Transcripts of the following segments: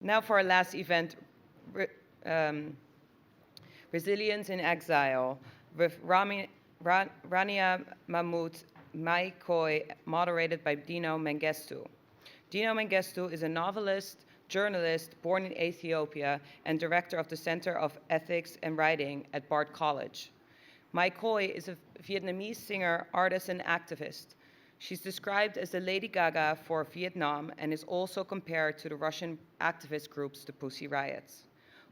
Now for our last event, Resilience in Exile, with Rania Mamoun, Mai Khoi, moderated by Dinaw Mengestu. Dinaw Mengestu is a novelist, journalist born in Ethiopia and director of the Center of Ethics and Writing at Bard College. Mai Khoi is a Vietnamese singer, artist, and activist. She's described as the Lady Gaga for Vietnam and is also compared to the Russian activist groups, the Pussy Riots.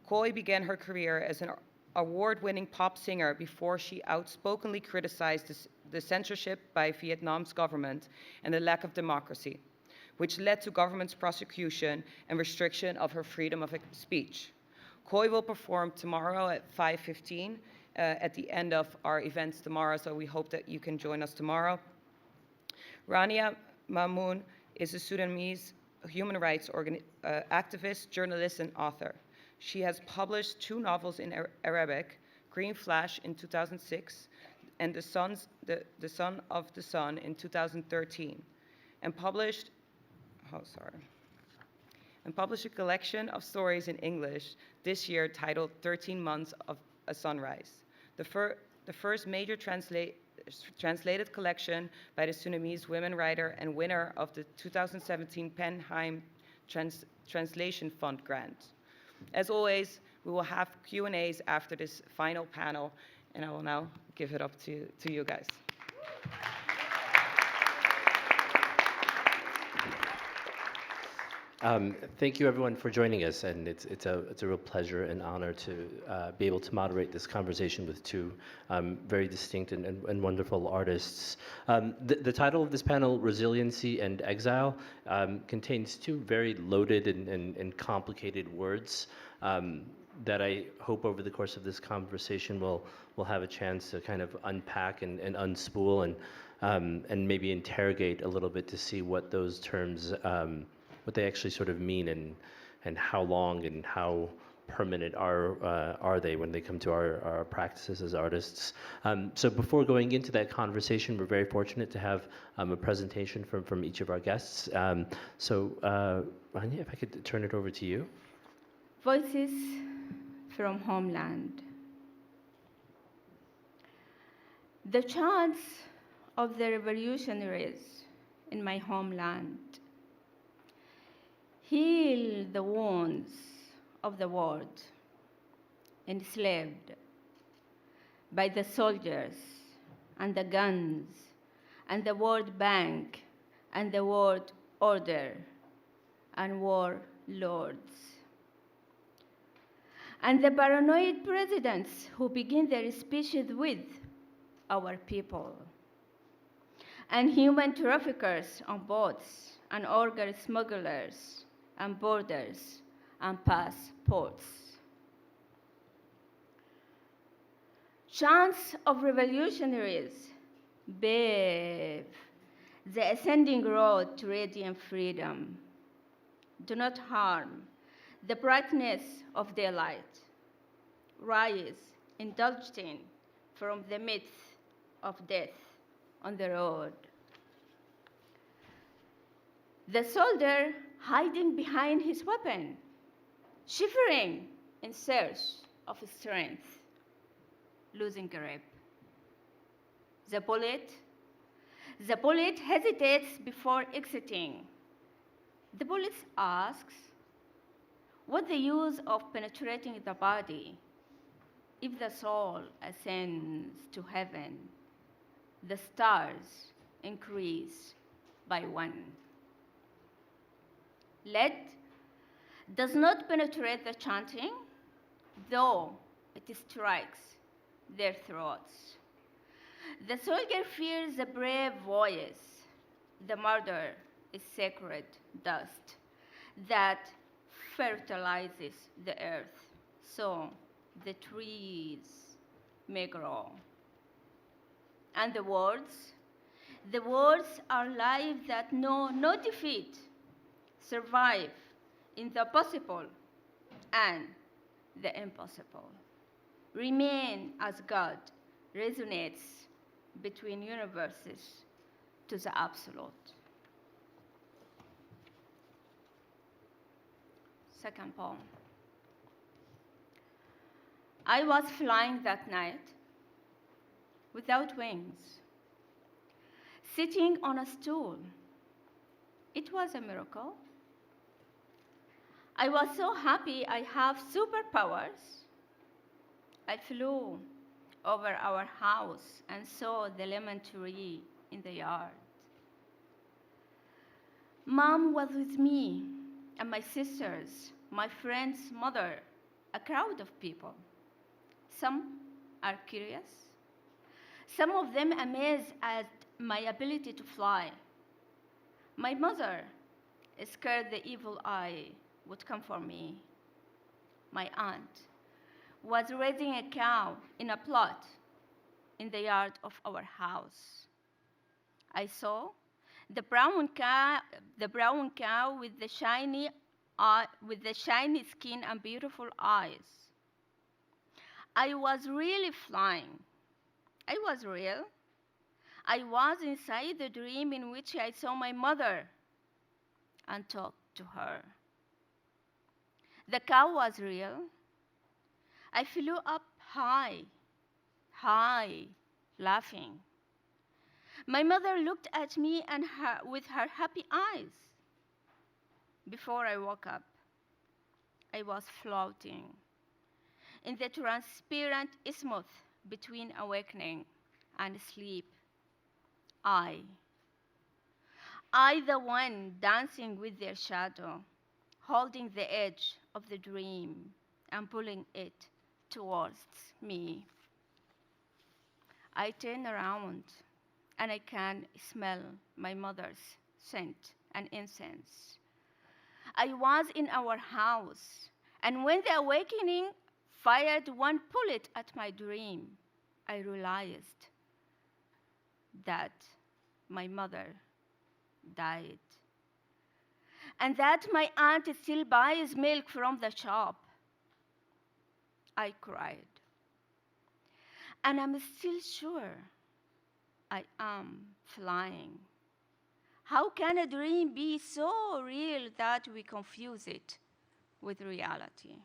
Khoi began her career as an award-winning pop singer before she outspokenly criticized the censorship by Vietnam's government and the lack of democracy, which led to government's prosecution and restriction of her freedom of speech. Khoi will perform tomorrow at 5:15 at the end of our events tomorrow, so we hope that you can join us tomorrow. Rania Mamoun is a Sudanese human rights activist, journalist, and author. She has published 2 novels in Arabic, Green Flash in 2006 and The Son of the Sun in 2013, and published a collection of stories in English this year titled 13 Months of a Sunrise, the first major translated collection by the Sudanese women writer and winner of the 2017 Penheim Translation Fund grant. As always, we will have Q&As after this final panel, and I will now give it up to you guys. Thank you, everyone, for joining us, and it's a real pleasure and honor to be able to moderate this conversation with 2 very distinct and wonderful artists. The title of this panel, Resiliency and Exile, contains 2 very loaded and complicated words that I hope over the course of this conversation we'll have a chance to kind of unpack and unspool and maybe interrogate a little bit to see what those terms what they actually sort of mean and how long and how permanent are they when they come to our practices as artists. So before going into that conversation, we're very fortunate to have a presentation from each of our guests. So Rania, if I could turn it over to you. Voices from Homeland. The chants of the revolutionaries in my homeland heal the wounds of the world, enslaved by the soldiers and the guns and the World Bank and the world order and warlords. And the paranoid presidents who begin their speeches with our people, and human traffickers on boats, and organ smugglers, and borders, and passports. Chants of revolutionaries pave the ascending road to radiant freedom. Do not harm the brightness of daylight. Rise, indulging from the myth of death on the road. The soldier hiding behind his weapon, shivering in search of strength, losing grip. The bullet hesitates before exiting. The bullet asks, what the use of penetrating the body if the soul ascends to heaven? The stars increase by 1. Lead does not penetrate the chanting, though it strikes their throats. The soldier fears the brave voice. The murder is sacred dust that fertilizes the earth, so the trees may grow. And the words are life that know no defeat, survive in the possible and the impossible. Remain as God resonates between universes to the absolute. Second poem. I was flying that night without wings, sitting on a stool. It was a miracle. I was so happy I have superpowers. I flew over our house and saw the lemon tree in the yard. Mom was with me, and my sisters, my friend's mother, a crowd of people. Some are curious, some of them amazed at my ability to fly. My mother, scared the evil eye would come for me. My aunt was raising a cow in a plot in the yard of our house. I saw the brown cow with the shiny skin and beautiful eyes. I was really flying. I was real. I was inside the dream in which I saw my mother and talked to her. The cow was real. I flew up high, laughing. My mother looked at me and with her happy eyes. Before I woke up, I was floating in the transparent isthmus between awakening and sleep. I, the one dancing with their shadow, holding the edge of the dream and pulling it towards me. I turn around and I can smell my mother's scent and incense. I was in our house, and when the awakening fired one bullet at my dream, I realized that my mother died, and that my aunt still buys milk from the shop. I cried, and I'm still sure I am flying. How can a dream be so real that we confuse it with reality?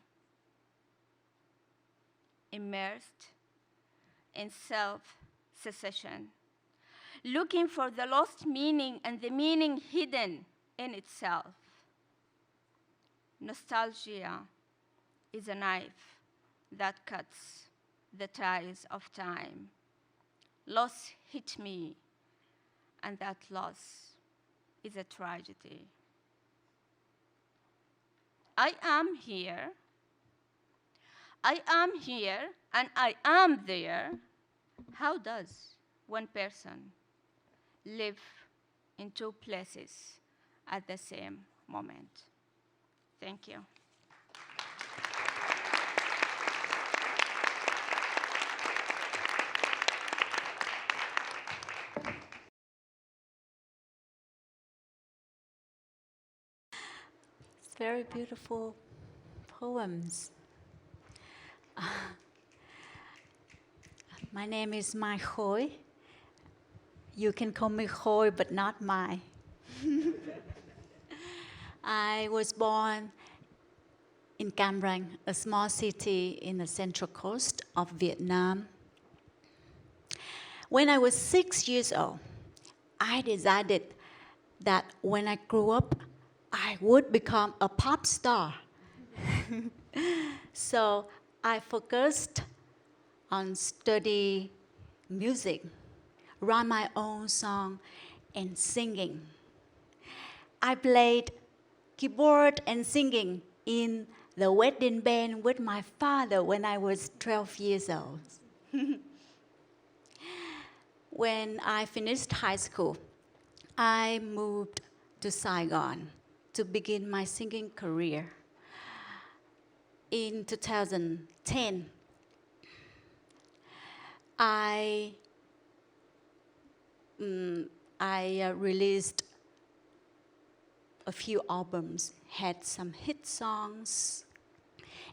Immersed in self-cessation, looking for the lost meaning and the meaning hidden in itself. Nostalgia is a knife that cuts the ties of time. Loss hit me, and that loss is a tragedy. I am here, and I am there. How does one person live in two places at the same moment? Thank you. It's very beautiful poems. My name is Mai Khôi. You can call me Khoi, but not Mai. I was born in Cam Ranh, a small city in the central coast of Vietnam. When I was 6 years old, I decided that when I grew up, I would become a pop star. So I focused on study music, write my own song, and singing. I played keyboard and singing in the wedding band with my father when I was 12 years old. When I finished high school, I moved to Saigon to begin my singing career. In 2010, I released a few albums, had some hit songs,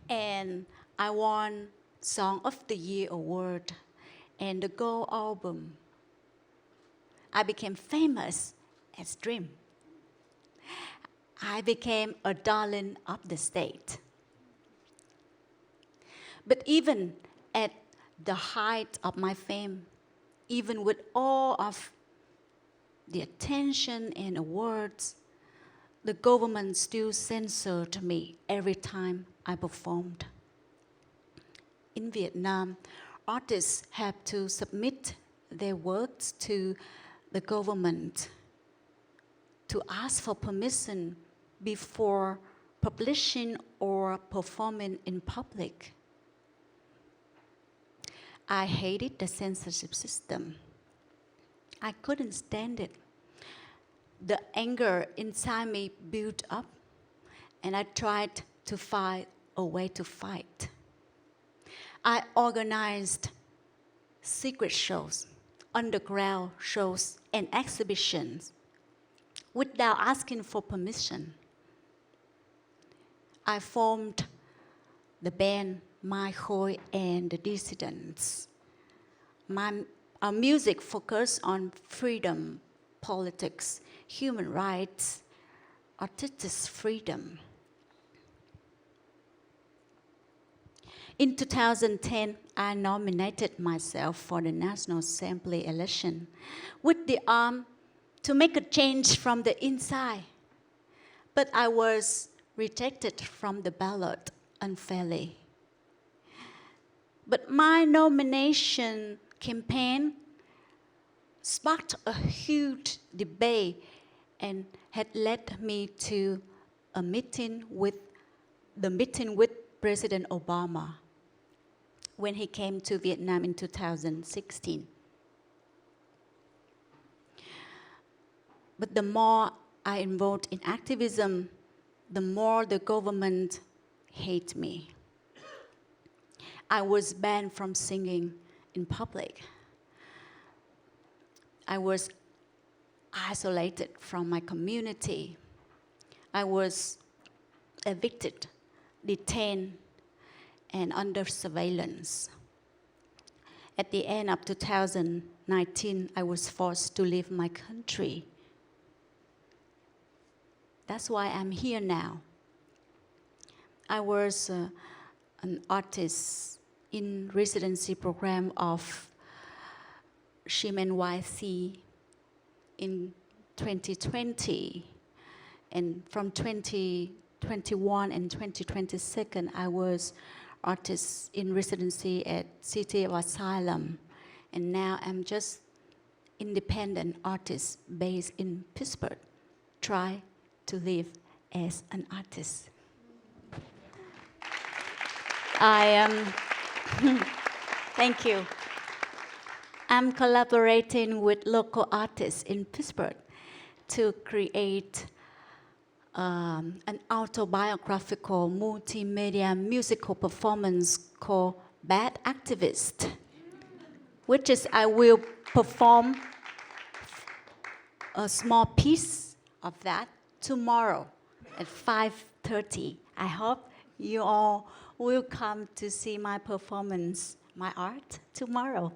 and I won Song of the Year award and the Gold album. I became famous as Dream. I became a darling of the state. But even at the height of my fame, even with all of the attention and awards, the government still censored me every time I performed. In Vietnam, artists have to submit their works to the government to ask for permission before publishing or performing in public. I hated the censorship system. I couldn't stand it. The anger inside me built up, and I tried to find a way to fight. I organized secret shows, underground shows, and exhibitions without asking for permission. I formed the band Mai Khôi and the Dissidents. Our music focused on freedom, politics, human rights, artistic freedom. In 2010, I nominated myself for the National Assembly election with the aim to make a change from the inside. But I was rejected from the ballot unfairly. But my nomination campaign sparked a huge debate and had led me to a meeting with President Obama when he came to Vietnam in 2016. But the more I involved in activism, the more the government hated me. I was banned from singing in public. I was isolated from my community. I was evicted, detained, and under surveillance. At the end of 2019, I was forced to leave my country. That's why I'm here now. I was an artist in residency program of NYC in 2020. And from 2021 and 2022, I was artist in residency at City of Asylum. And now I'm just independent artist based in Pittsburgh, try to live as an artist. I am, thank you. I'm collaborating with local artists in Pittsburgh to create an autobiographical multimedia musical performance called Bad Activist, which is I will perform a small piece of that tomorrow at 5:30. I hope you all will come to see my performance, my art, tomorrow.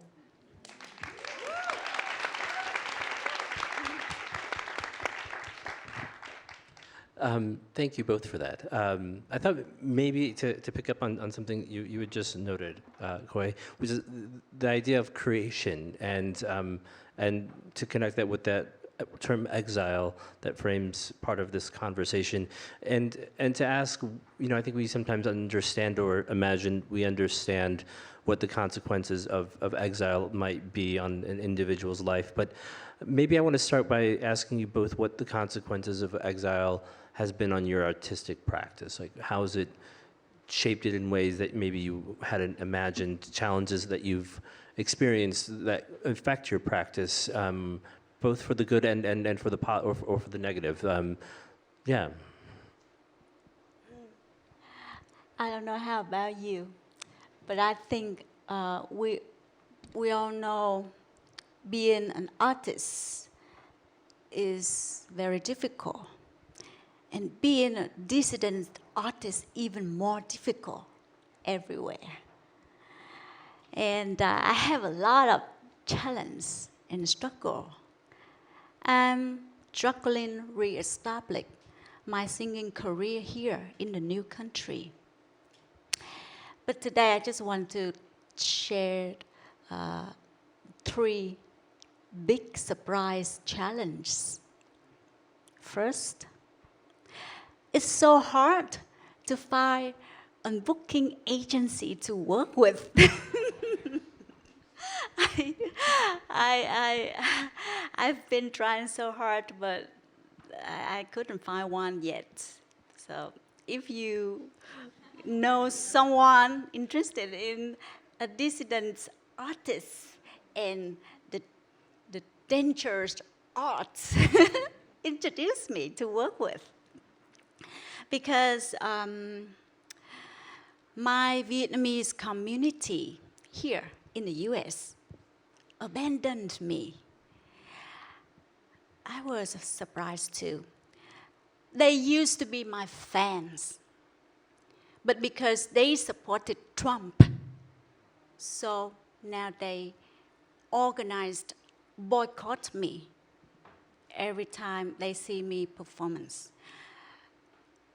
Thank you both for that. I thought maybe to pick up on something you had just noted, Khoi, which is the idea of creation and to connect that with that term exile that frames part of this conversation, and to ask, I think we sometimes understand or imagine we understand what the consequences of exile might be on an individual's life, but maybe I want to start by asking you both what the consequences of exile has been on your artistic practice. Like, how has it shaped it in ways that maybe you hadn't imagined, challenges that you've experienced that affect your practice, both for the good and for the or for the negative. Yeah. I don't know how about you, but I think we all know being an artist is very difficult, and being a dissident artist even more difficult everywhere. And I have a lot of challenge and struggle. I'm struggling re-establish my singing career here in the new country. But today I just want to share 3 big surprise challenges. First, it's so hard to find a booking agency to work with. I've been trying so hard, but I couldn't find one yet. So if you know someone interested in a dissident artist and the dangerous arts, introduce me to work with. Because my Vietnamese community here in the US abandoned me. I was surprised too. They used to be my fans, but because they supported Trump, so now they organized boycott me every time they see me performance.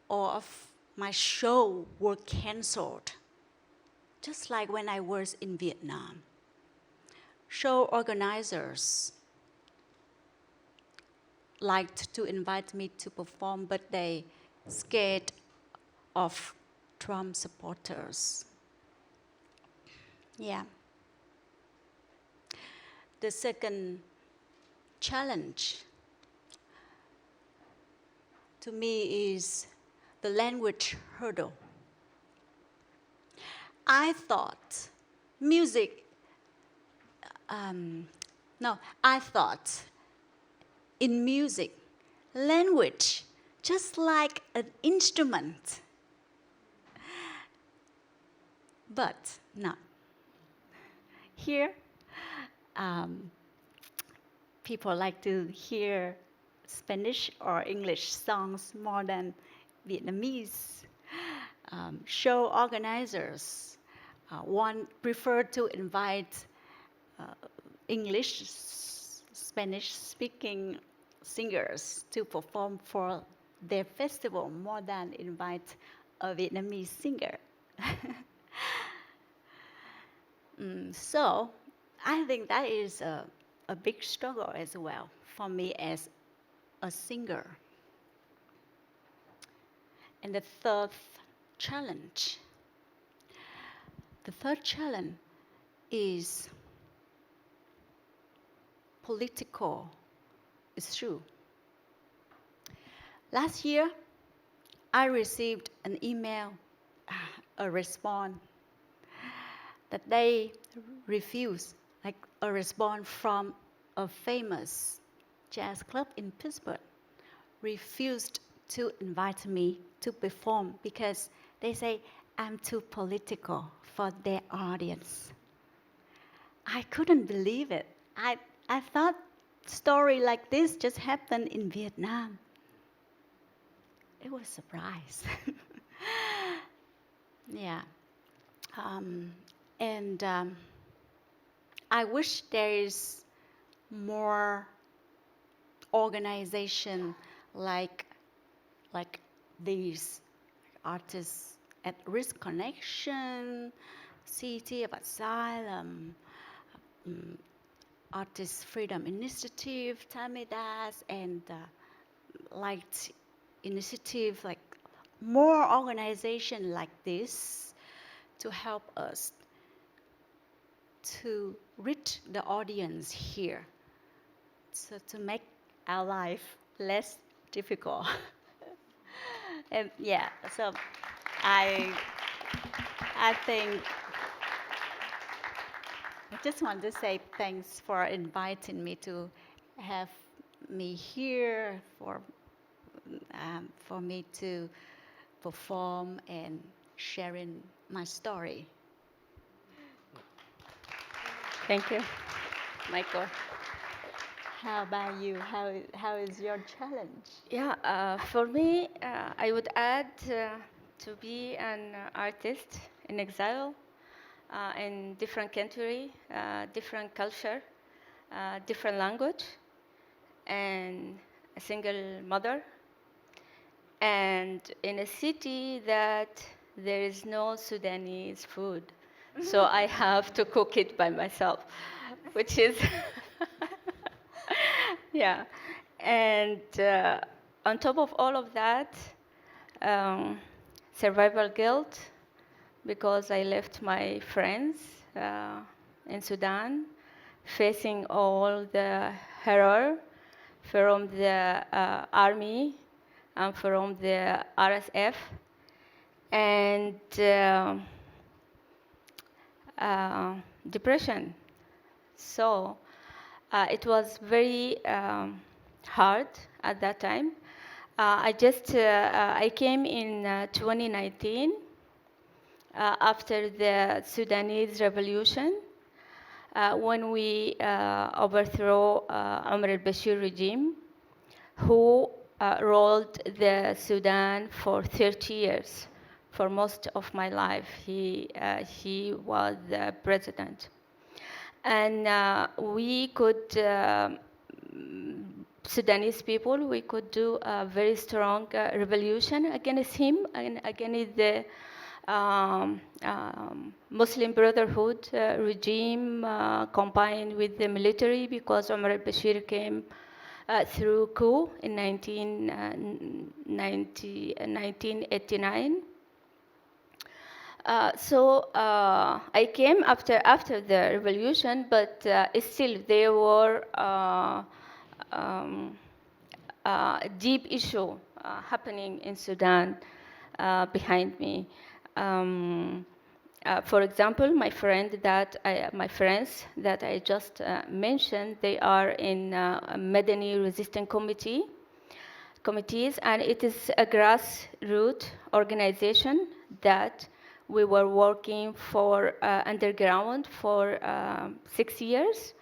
Or if my show were canceled, just like when I was in Vietnam. Show organizers liked to invite me to perform, but they scared of Trump supporters. Yeah. The second challenge to me is the language hurdle. I thought in music, language, just like an instrument. But not. Here, people like to hear Spanish or English songs more than Vietnamese. Show organizers prefer to invite English, Spanish-speaking singers to perform for their festival more than invite a Vietnamese singer. So I think that is a big struggle as well for me as a singer. And the third challenge is political issue. Last year, I received an email, a response, that they refused, like a response from a famous jazz club in Pittsburgh, refused to invite me to perform because they say I'm too political for their audience. I couldn't believe it. I thought story like this just happened in Vietnam. It was a surprise. Yeah. I wish there is more organization like these artists at Risk Connection, City of Asylum, Artist Freedom Initiative, Tamidas, and Light Initiative, like more organization like this to help us to reach the audience here, so to make our life less difficult. And yeah, so I think I just want to say thanks for inviting me to have me here, for me to perform and sharing my story. Thank you, Michael. How about you? How is your challenge? Yeah, for me, I would add to be an artist in exile in different country, different culture, different language, and a single mother. and in a city that there is no Sudanese food. So I have to cook it by myself, which is, yeah. And on top of all of that, survival guilt, because I left my friends in Sudan, facing all the horror from the army and from the RSF, and depression. So it was very hard at that time. I came in 2019 after the Sudanese revolution, when we overthrew Omar al-Bashir regime, who ruled the Sudan for 30 years. For most of my life, he was the president. And we could, Sudanese people, we could do a very strong revolution against him and against the Muslim Brotherhood regime combined with the military, because Omar al-Bashir came through coup in 1989. So I came after the revolution, but still there were a deep issue happening in Sudan behind me. For example, my friends that I just mentioned, they are in Medani resistance committees, and it is a grassroots organization that we were working for underground for 6 years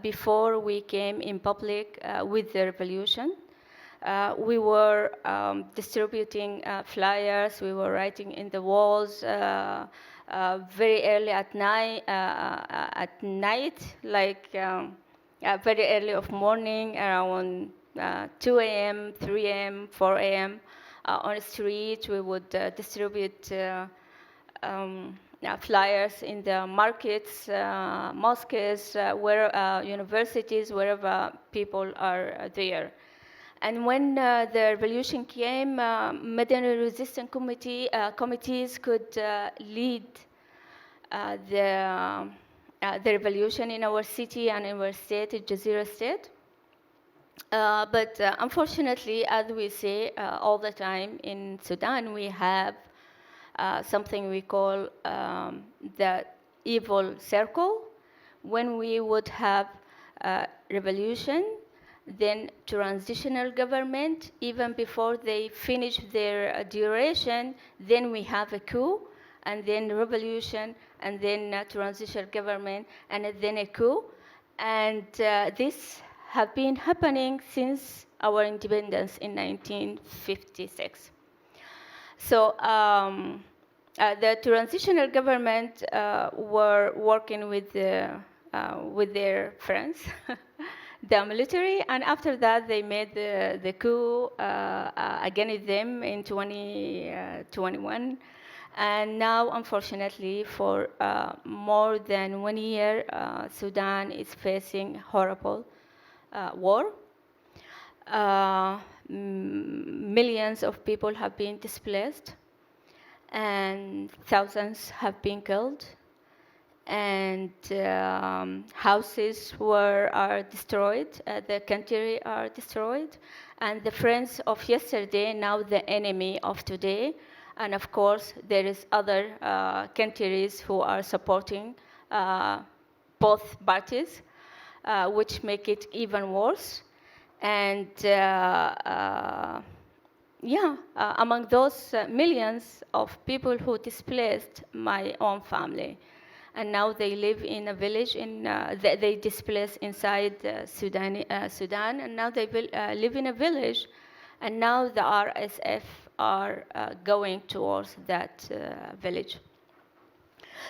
before we came in public with the revolution. We were distributing flyers, we were writing in the walls very early at night, like very early of morning, around 2 a.m., 3 a.m., 4 a.m. On the street. We would distribute flyers in the markets, mosques, universities, wherever people are there. And when the revolution came, Medani resistance committees could lead the revolution in our city and in our state, Jazeera state. But unfortunately, as we say all the time in Sudan, we have something we call the evil circle. When we would have revolution, then transitional government, even before they finish their duration, then we have a coup, and then revolution, and then transitional government, and then a coup. And this have been happening since our independence in 1956. So the transitional government were working with their friends, the military, and after that they made the coup against them in 2021. And now, unfortunately, for more than 1 year, Sudan is facing horrible war. Millions of people have been displaced, and thousands have been killed, and houses are destroyed, the country are destroyed, and the friends of yesterday, now the enemy of today. And of course, there is other countries who are supporting both parties, which make it even worse. And among those millions of people who displaced my own family, and now they live in a village. They displaced inside Sudan, and now they will live in a village. And now the RSF are going towards that village.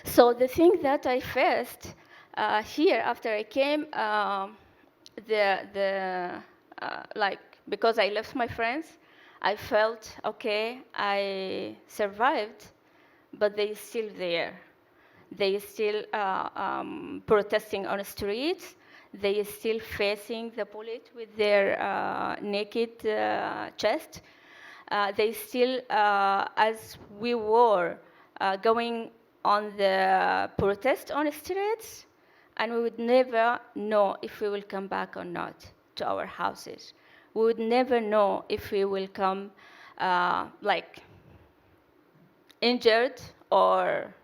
So the thing that I faced here after I came, because I left my friends, I felt, okay, I survived, but they still there. They still protesting on the streets. They still facing the bullet with their naked chest. They still, as we were going on the protest on the streets, and we would never know if we will come back or not to our houses. We would never know if we will come like injured or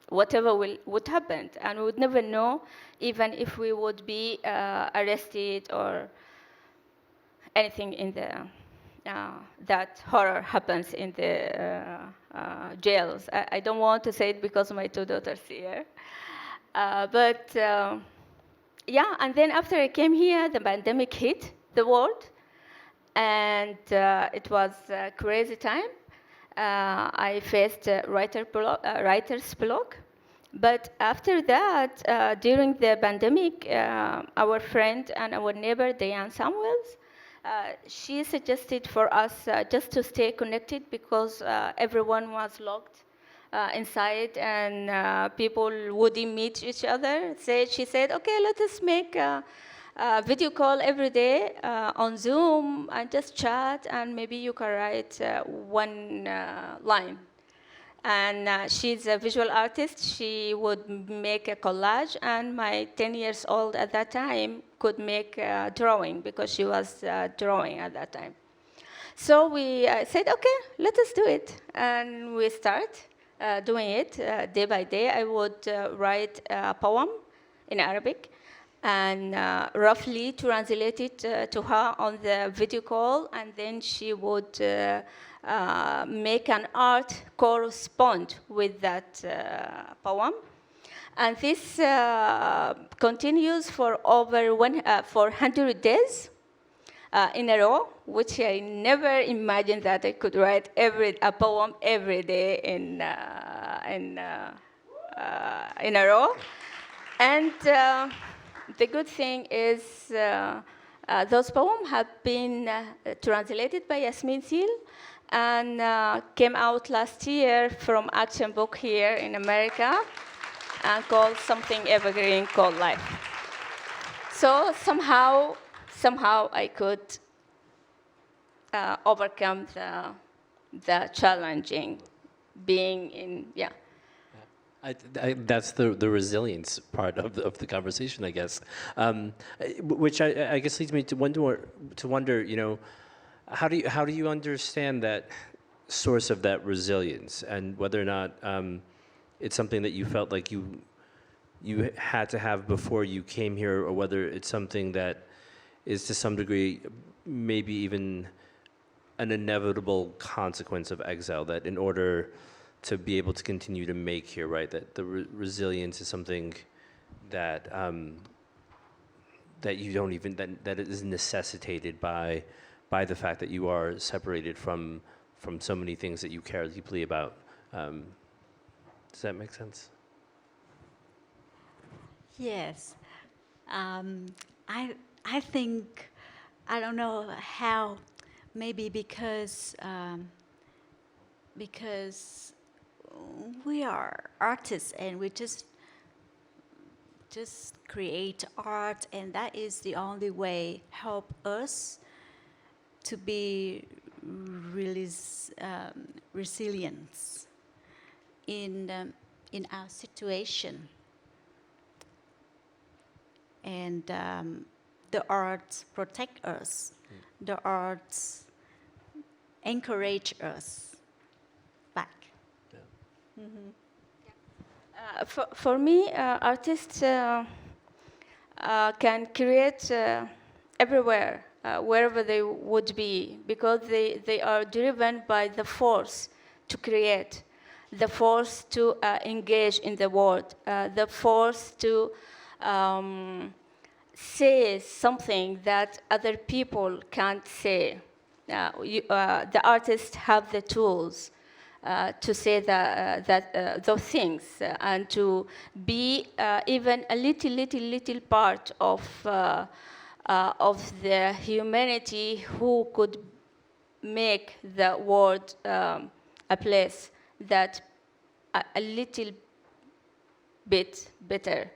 whatever would happen, and we would never know even if we would be arrested or anything in the that horror happens in the jails. I don't want to say it because my two daughters here, but yeah. And then after I came here, the pandemic hit the world, and it was a crazy time. I faced writer's block. But after that, during the pandemic, our friend and our neighbor, Diane Samuels, she suggested for us just to stay connected because everyone was locked inside and people wouldn't meet each other. She said, okay, let us make a video call every day on Zoom and just chat, and maybe you can write one line. And she's a visual artist. She would make a collage, and my 10 years old at that time could make a drawing because she was drawing at that time. So we said, okay, let us do it. And we start doing it day by day. I would write a poem in Arabic and roughly translate it to her on the video call, and then she would make an art correspond with that poem. And this continues for over 400 days in a row, which I never imagined that I could write a poem every day in a row. And the good thing is those poems have been translated by Yasmin Seal and came out last year from Action Book here in America and called something evergreen called Life. So somehow I could overcome the challenging being in, yeah. That's the resilience part of the conversation, I guess, which I guess leads me to wonder, you know, how do you understand that source of that resilience, and whether or not it's something that you felt like you had to have before you came here, or whether it's something that is to some degree maybe even an inevitable consequence of exile, that in order to be able to continue to make here, right, that the resilience is something that that you don't even, that it is necessitated by the fact that you are separated from so many things that you care deeply about. Does that make sense? Yes. I think, I don't know how, maybe because we are artists and we just create art, and that is the only way help us to be really resilient in our situation. And the arts protect us. The arts encourage us back. Yeah. Mm-hmm. For me, artists can create everywhere, wherever they would be, because they are driven by the force to create, the force to engage in the world, the force to say something that other people can't say. The artists have the tools to say those things and to be even a little part of of the humanity who could make the world a place that a little bit better,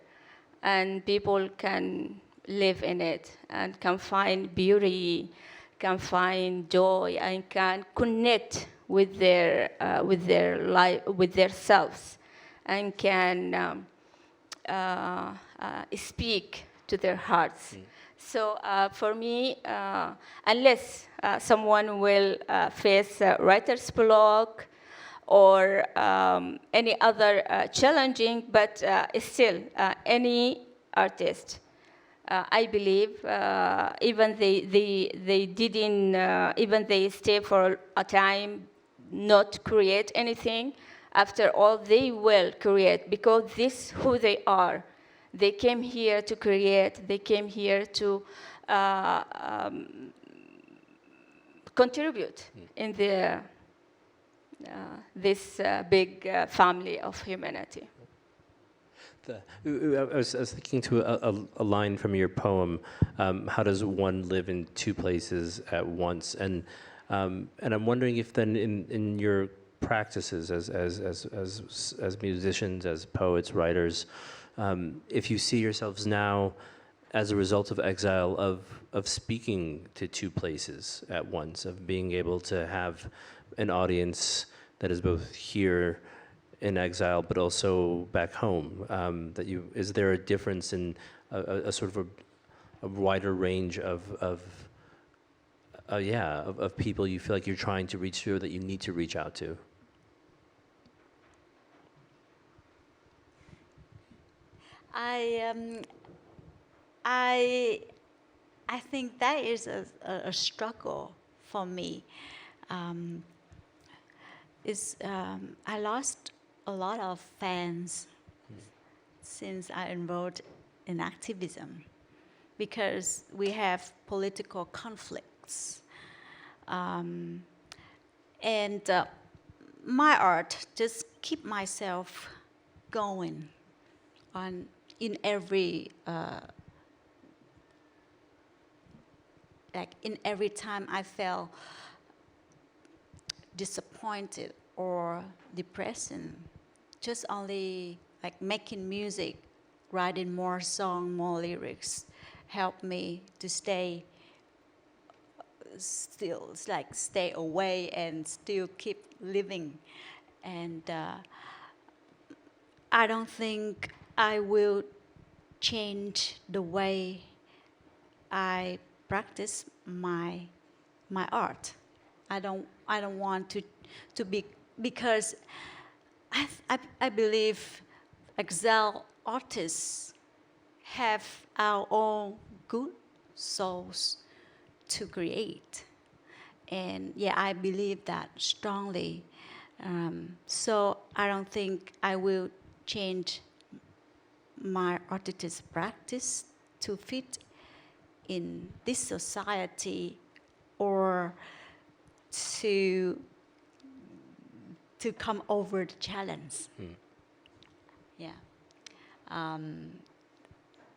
and people can live in it and can find beauty, can find joy, and can connect with their life, with their selves, and can speak to their hearts. So for me, unless someone will face writer's block or any other challenging, but still any artist, I believe even they didn't, even they stay for a time not create anything, after all they will create, because this is who they are. They came here to create, they came here to contribute in the, this big family of humanity. I was thinking to a line from your poem, how does one live in two places at once? And I'm wondering if then in your practices as musicians, as poets, writers, if you see yourselves now as a result of exile, of speaking to two places at once, of being able to have an audience that is both here in exile, but also back home. Is there a difference in a sort of a wider range of people you feel like you're trying to reach to, or that you need to reach out to? I think that is a struggle for me. I lost a lot of fans since I enrolled in activism, because we have political conflicts. And my art just keep myself going in every in every time I felt disappointed or depressing, just only like making music, writing more songs, more lyrics, helped me to stay away and still keep living. And I don't think I will change the way I practice my art. I don't want to be, because I believe exile artists have our own good souls to create. And yeah, I believe that strongly. So I don't think I will change my artist practice to fit in this society, or to come over the challenge. Yeah.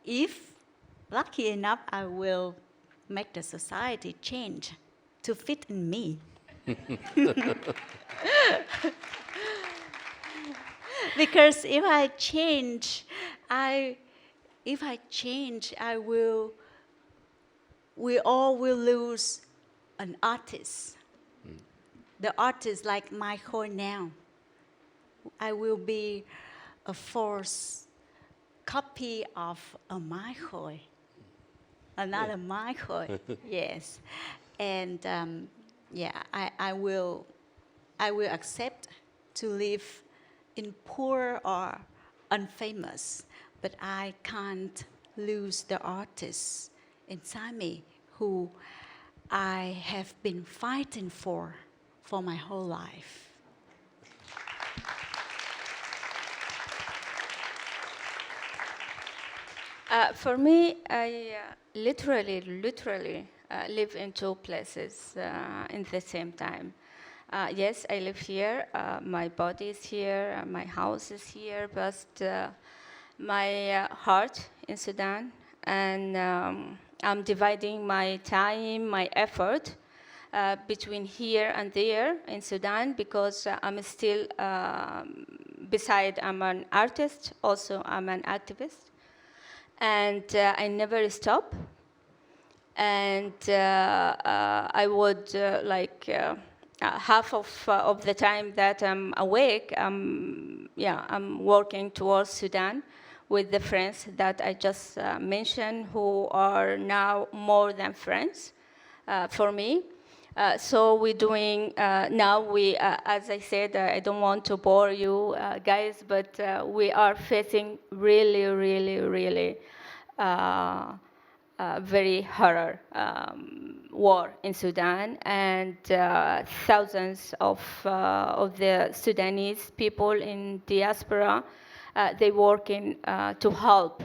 If lucky enough, I will make the society change to fit in me. Because if I change, we all will lose an artist. The artist like Mai Khôi now. I will be a false copy of a Mai Khôi, another Mai Khôi. Yes, and I will accept to live in poor or unfamous, but I can't lose the artist inside me who I have been fighting for my whole life. For me, I literally live in two places in the same time. Yes, I live here, my body is here, my house is here, but my heart in Sudan, and I'm dividing my time, my effort between here and there in Sudan because I'm still, beside I'm an artist, also I'm an activist. And I never stop. And I would half of the time that I'm awake, I'm working towards Sudan with the friends that I just mentioned, who are now more than friends for me. So we're doing, now we, as I said, I don't want to bore you guys, but we are facing really, really, really very horror war in Sudan, and thousands of the Sudanese people in diaspora, they working to help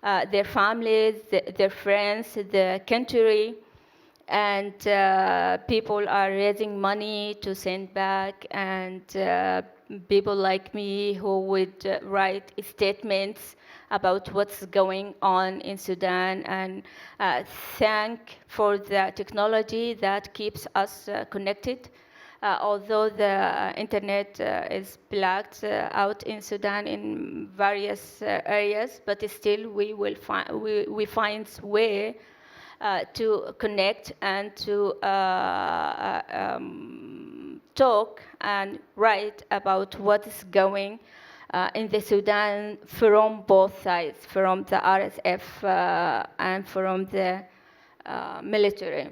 their families, their friends, the country, and people are raising money to send back, and people like me who would write statements about what's going on in Sudan, and thank for the technology that keeps us connected. Although the internet is blacked out in Sudan in various areas, but still we find way to connect and to talk and write about what is going in the Sudan from both sides, from the RSF and from the military.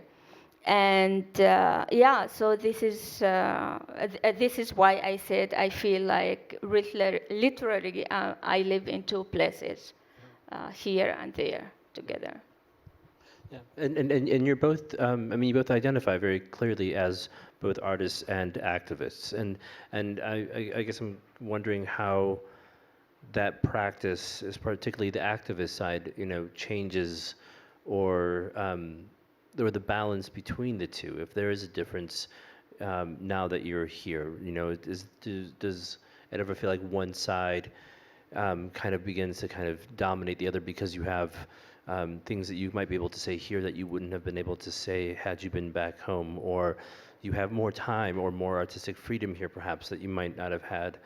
And so this is why I said I feel like literally I live in two places, here and there together. Yeah, and you're both, I mean, you both identify very clearly as both artists and activists, and I guess I'm wondering how that practice, is particularly the activist side, changes, or the balance between the two. If there is a difference now that you're here, does it ever feel like one side kind of begins to kind of dominate the other because you have things that you might be able to say here that you wouldn't have been able to say had you been back home, or you have more time or more artistic freedom here perhaps that you might not have had,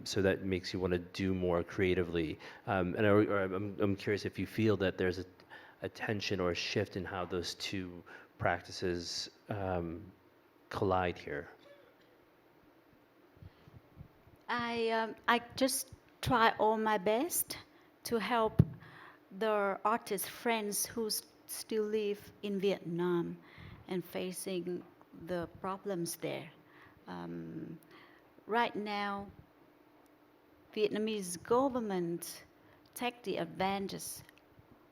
so that makes you want to do more creatively. I'm curious if you feel that there's a tension or a shift in how those two practices collide here. I just try all my best to help the artist friends who still live in Vietnam and facing the problems there. Right now, Vietnamese government take the advantage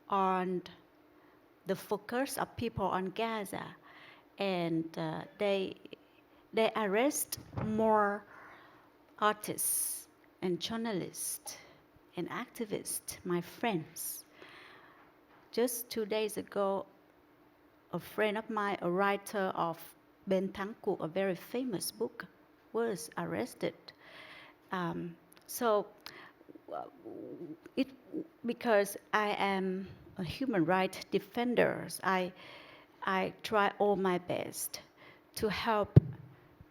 on the focus of people on Gaza, and they arrest more artists and journalists and activists, my friends. Just 2 days ago, a friend of mine, a writer of Ben Thắng Cuộc, a very famous book, was arrested. Because I am a human rights defender, I try all my best to help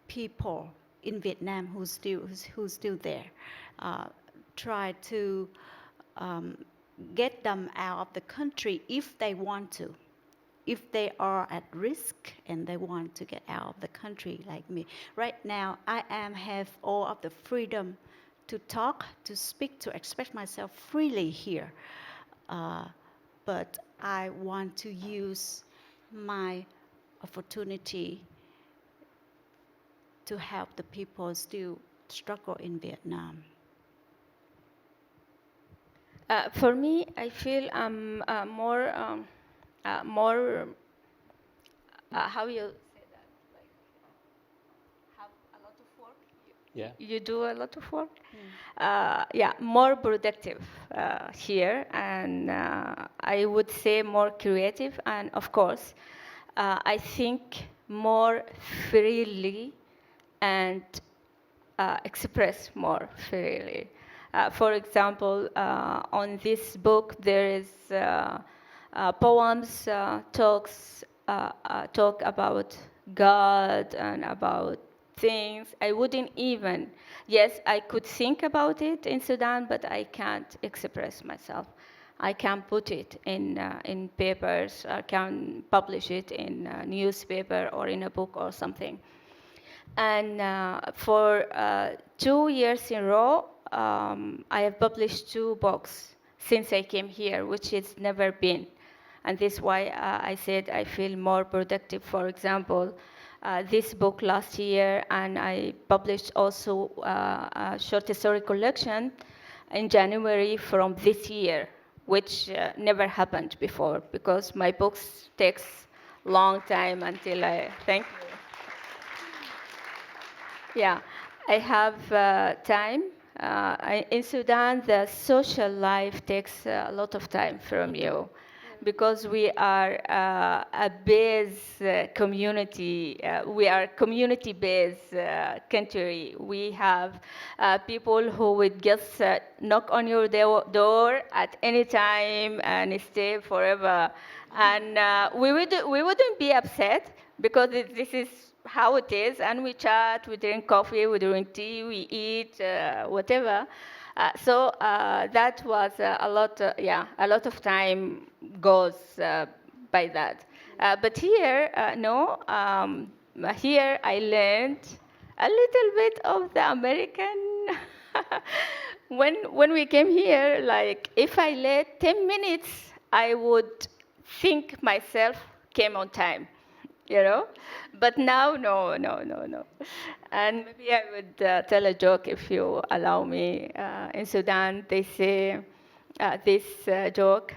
people in Vietnam who's still there. Try to get them out of the country if they want to. If they are at risk and they want to get out of the country like me. Right now, I have all of the freedom to talk, to speak, to express myself freely here. But I want to use my opportunity to help the people still struggle in Vietnam. For me, I feel more, how you say that? Like, have a lot of work? You do a lot of work? More productive here, and I would say more creative, and of course, I think more freely and express more freely. For example, on this book, there is Poems talk about God and about things. I wouldn't even, yes, I could think about it in Sudan, but I can't express myself. I can't put it in papers. I can't publish it in a newspaper or in a book or something. And for 2 years in a row, I have published 2 books since I came here, which has never been. And this is why I said I feel more productive. For example, this book last year, and I published also a short story collection in January from this year, which never happened before, because my books takes long time until I, thank you. Yeah, I have time. In Sudan, the social life takes a lot of time from you because we are a base community. We are community-based country. We have people who would just knock on your door at any time and stay forever. And we wouldn't be upset because this is how it is, and we chat, we drink coffee, we drink tea, we eat, whatever. So that was a lot, a lot of time goes by that. But here, no, here I learned a little bit of the American. When we came here, like if I late 10 minutes, I would think myself came on time, you know? But now, no. And maybe I would tell a joke if you allow me. In Sudan, they say this joke,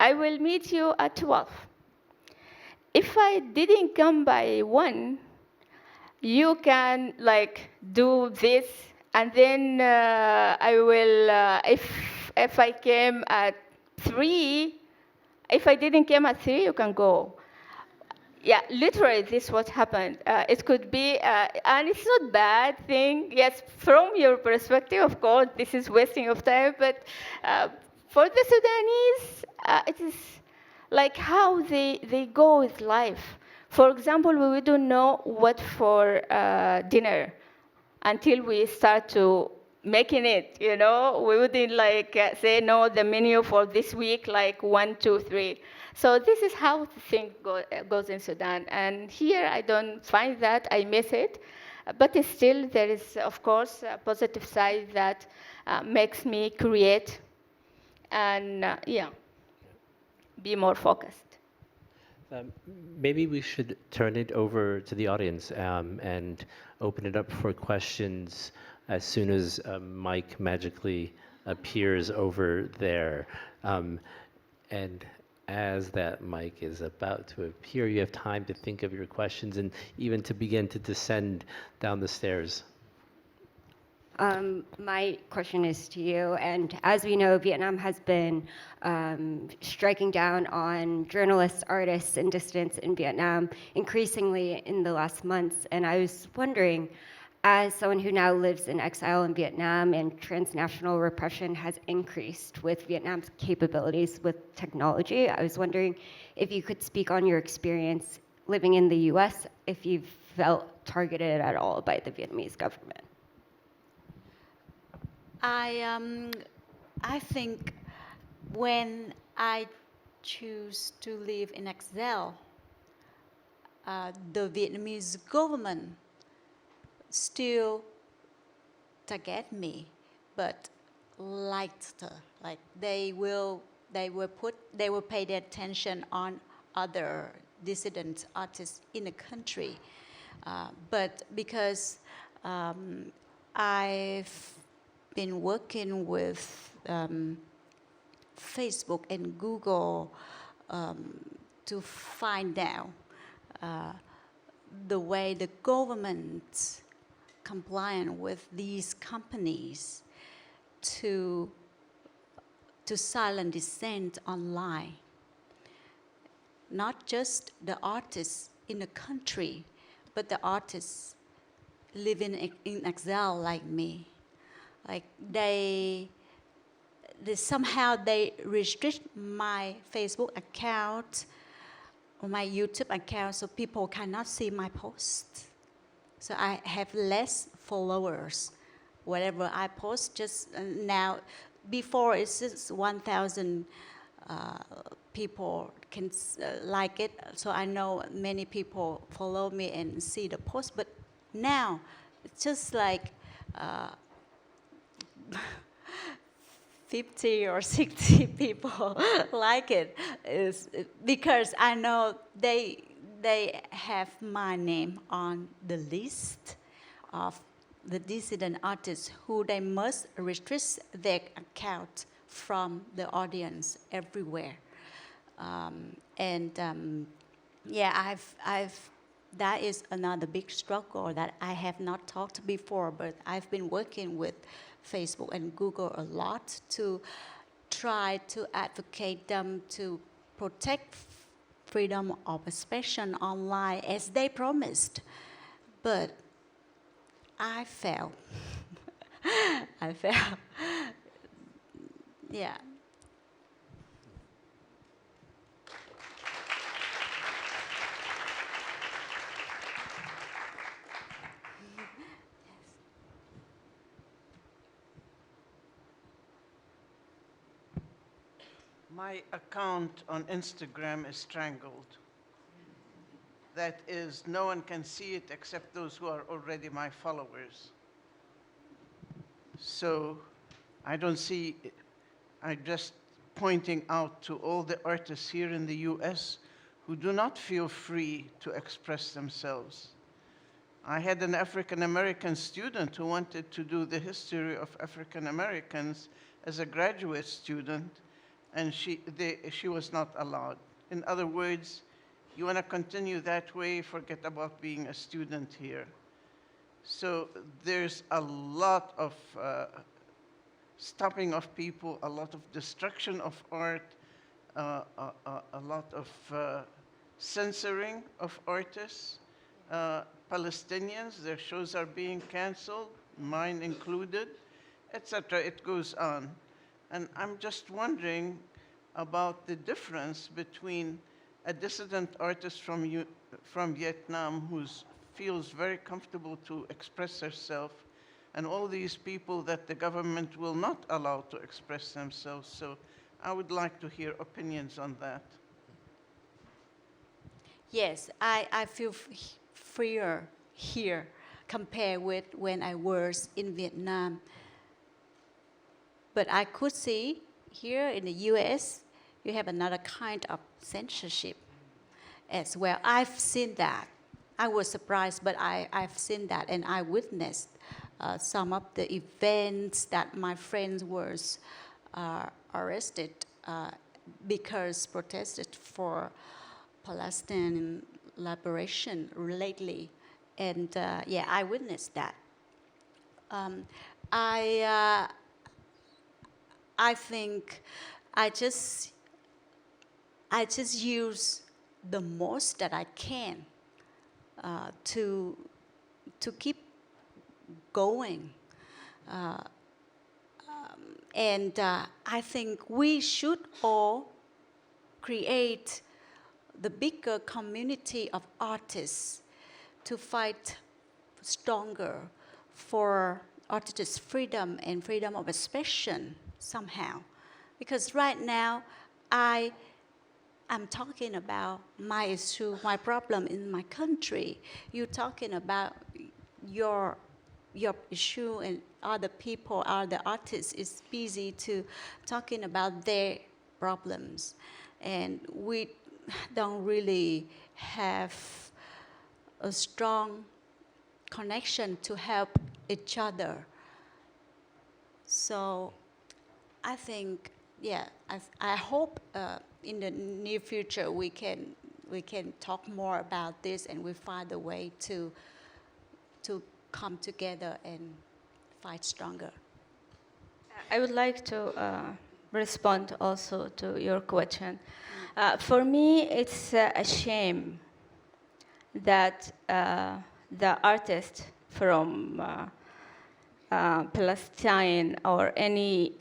I will meet you at 12. If I didn't come by 1, you can like do this, and then I will, if I came at 3, if I didn't come at 3, you can go. Yeah, literally, this is what happened. It could be, and it's not bad thing. Yes, from your perspective, of course, this is wasting of time. But for the Sudanese, it is like how they go with life. For example, we don't know what for dinner until we start to making it, you know. We wouldn't like say, no, the menu for this week, like 1, 2, 3. So this is how the thing goes in Sudan. And here I don't find that, I miss it. But still there is, of course, a positive side that makes me create and, be more focused. Maybe we should turn it over to the audience and open it up for questions as soon as Mike magically appears over there. And as that mic is about to appear, you have time to think of your questions and even to begin to descend down the stairs. My question is to you, and as we know, Vietnam has been striking down on journalists, artists, and dissidents in Vietnam increasingly in the last months, and I was wondering, as someone who now lives in exile in Vietnam and transnational repression has increased with Vietnam's capabilities with technology, I was wondering if you could speak on your experience living in the US, if you've felt targeted at all by the Vietnamese government. I think when I choose to live in exile, the Vietnamese government still target me, but lighter. Like they will pay their attention on other dissident artists in the country. But because I've been working with Facebook and Google to find out the way the government compliant with these companies to silence dissent online. Not just the artists in the country, but the artists living in exile like me. Like they somehow they restrict my Facebook account or my YouTube account, so people cannot see my posts. So I have less followers. Whatever I post, just now, before it's just 1,000 people can like it, so I know many people follow me and see the post, but now it's just like 50 or 60 people like it, because I know they have my name on the list of the dissident artists who they must restrict their account from the audience everywhere. Yeah, that is another big struggle that I have not talked before, but I've been working with Facebook and Google a lot to try to advocate them to protect freedom of expression online as they promised. But I failed. I failed. Yeah. My account on Instagram is strangled. That is, no one can see it except those who are already my followers. So I don't see, I'm just pointing out to all the artists here in the US who do not feel free to express themselves. I had an African American student who wanted to do the history of African Americans as a graduate student, and she was not allowed. In other words, you want to continue that way, forget about being a student here. So there's a lot of stopping of people, a lot of destruction of art, a lot of censoring of artists. Palestinians, their shows are being canceled, mine included, etc. It goes on. And I'm just wondering about the difference between a dissident artist from Vietnam who feels very comfortable to express herself, and all these people that the government will not allow to express themselves. So I would like to hear opinions on that. Yes, I feel freer here compared with when I was in Vietnam. But I could see here in the US, you have another kind of censorship as well. I've seen that. I was surprised, but I've seen that, and I witnessed some of the events that my friends were arrested because protested for Palestinian liberation lately. And yeah, I witnessed that. I think I just use the most that I can to keep going. I think we should all create the bigger community of artists to fight stronger for artists' freedom and freedom of expression somehow. Because right now, I'm talking about my issue, my problem in my country. You're talking about your issue, and other people, other artists is busy to talking about their problems. And we don't really have a strong connection to help each other. So I think, yeah, I hope in the near future we can talk more about this, and we find a way to come together and fight stronger. I would like to respond also to your question. For me, it's a shame that the artists from Palestine or any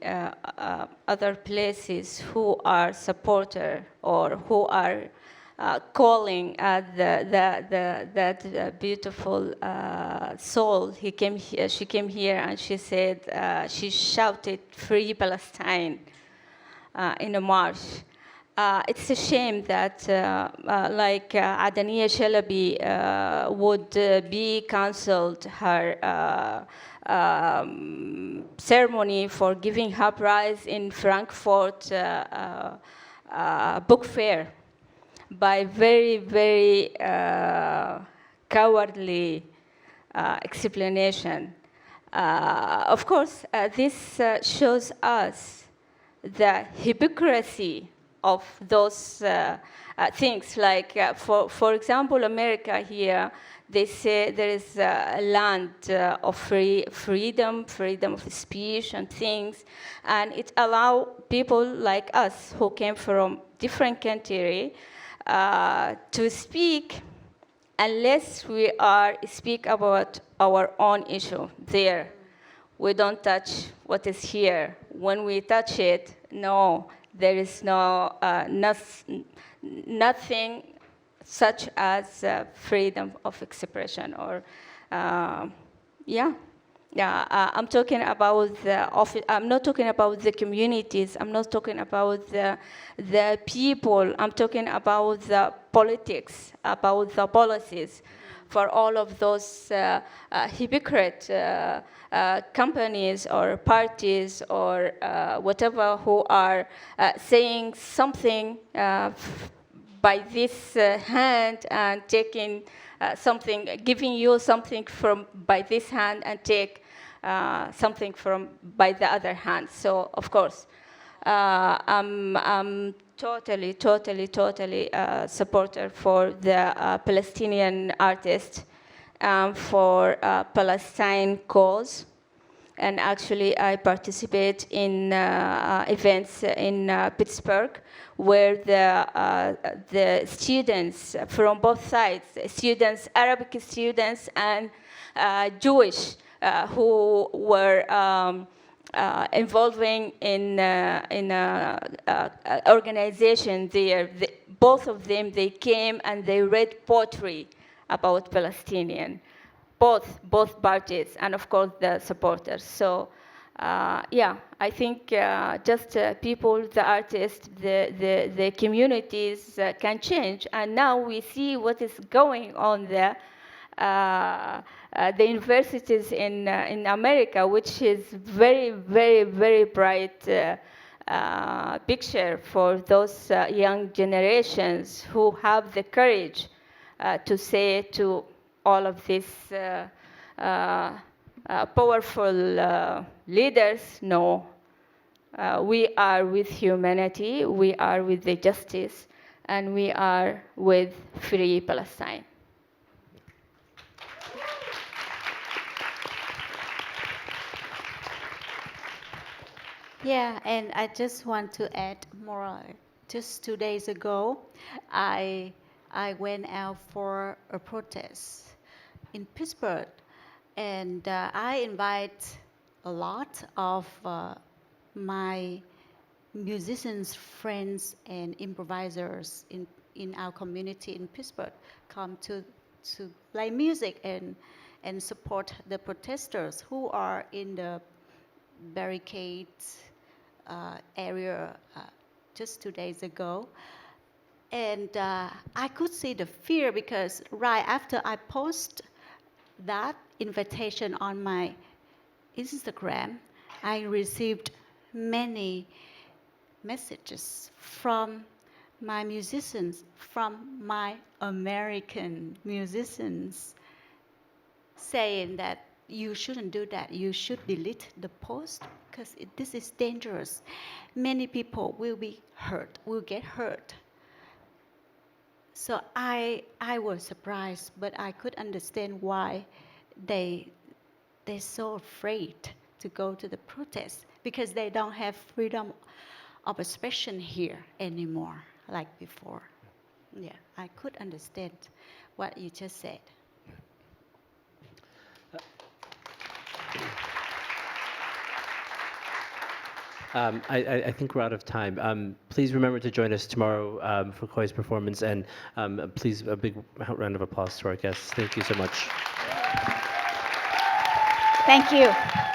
other places who are supporter or who are calling at that beautiful soul. She came here and she said, she shouted, "Free Palestine," in a march. It's a shame that like Adania Shalabi would be cancelled her ceremony for giving her prize in Frankfurt book fair by very, very cowardly explanation. Of course, this shows us the hypocrisy of those things. Like, for example, America here, they say there is a land of freedom of speech and things, and it allows people like us who came from different country to speak, unless we speak about our own issue there. We don't touch what is here. When we touch it, no, there is nothing such as freedom of expression or, I'm talking about I'm not talking about the communities. I'm not talking about the people. I'm talking about the politics, about the policies, for all of those hypocrite companies or parties or whatever who are saying something by this hand and taking something, giving you something from by this hand and take something from by the other hand. So of course, I'm totally supporter for the Palestinian artists, for Palestine cause. And actually, I participate in events in Pittsburgh, where the students from both sides, students, Arabic students and Jewish, who were involving in organization there. Both of them, they came and they read poetry about Palestinian. Both parties, and of course the supporters. So, I think just people, the artists, the communities can change. And now we see what is going on there. The universities in America, which is very, very, very bright picture for those young generations who have the courage to say to all of these powerful leaders, no, we are with humanity, we are with the justice, and we are with free Palestine. Yeah, and I just want to add more. Just 2 days ago, I went out for a protest in Pittsburgh, and I invite a lot of my musicians, friends, and improvisers in our community in Pittsburgh come to play music and support the protesters who are in the barricades area just 2 days ago. And I could see the fear, because right after I post that invitation on my Instagram, I received many messages from my musicians, from my American musicians, saying that you shouldn't do that. You should delete the post because this is dangerous. Many people will be hurt, will get hurt. So I was surprised, but I could understand why they're so afraid to go to the protest, because they don't have freedom of expression here anymore like before. Yeah, I could understand what you just said. I think we're out of time. Please remember to join us tomorrow for Khoi's performance, and please a big round of applause to our guests. Thank you so much. Thank you.